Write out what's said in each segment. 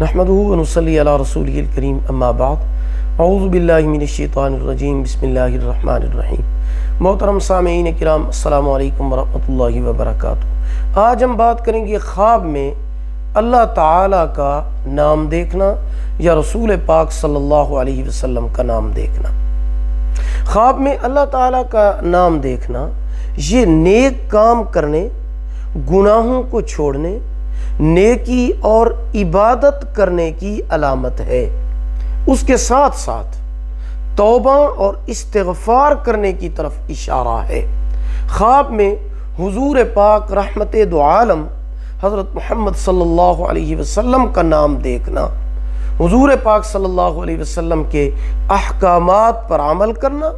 نحمدہ ونصلی علی رسولہ الکریم اما بعد اعوذ باللہ من الشیطان الرجیم بسم اللہ الرحمن الرحیم۔ محترم سامعین کرام، السلام علیکم ورحمۃ اللہ وبرکاتہ۔ آج ہم بات کریں گے خواب میں اللہ تعالیٰ کا نام دیکھنا یا رسول پاک صلی اللہ علیہ وسلم کا نام دیکھنا۔ خواب میں اللہ تعالیٰ کا نام دیکھنا یہ نیک کام کرنے، گناہوں کو چھوڑنے، نیکی اور عبادت کرنے کی علامت ہے۔ اس کے ساتھ ساتھ توبہ اور استغفار کرنے کی طرف اشارہ ہے۔ خواب میں حضور پاک رحمت دو عالم حضرت محمد صلی اللہ علیہ وسلم کا نام دیکھنا، حضور پاک صلی اللہ علیہ وسلم کے احکامات پر عمل کرنا،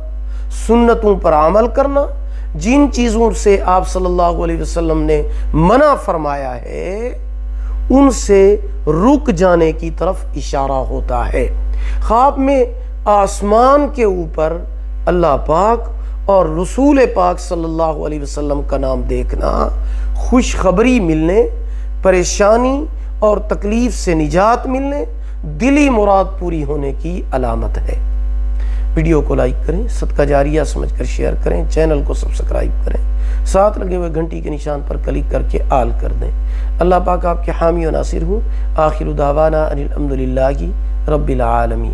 سنتوں پر عمل کرنا، جن چیزوں سے آپ صلی اللہ علیہ وسلم نے منع فرمایا ہے ان سے رک جانے کی طرف اشارہ ہوتا ہے۔ خواب میں آسمان کے اوپر اللہ پاک اور رسول پاک صلی اللہ علیہ وسلم کا نام دیکھنا خوشخبری ملنے، پریشانی اور تکلیف سے نجات ملنے، دلی مراد پوری ہونے کی علامت ہے۔ ویڈیو کو لائک کریں، صدقہ جاریہ سمجھ کر شیئر کریں، چینل کو سبسکرائب کریں، ساتھ لگے ہوئے گھنٹی کے نشان پر کلک کر کے آل کر دیں۔ اللہ پاک آپ کے حامی و ناصر ہوں۔ آخر دعوانا ان الحمد للہ رب العالمین۔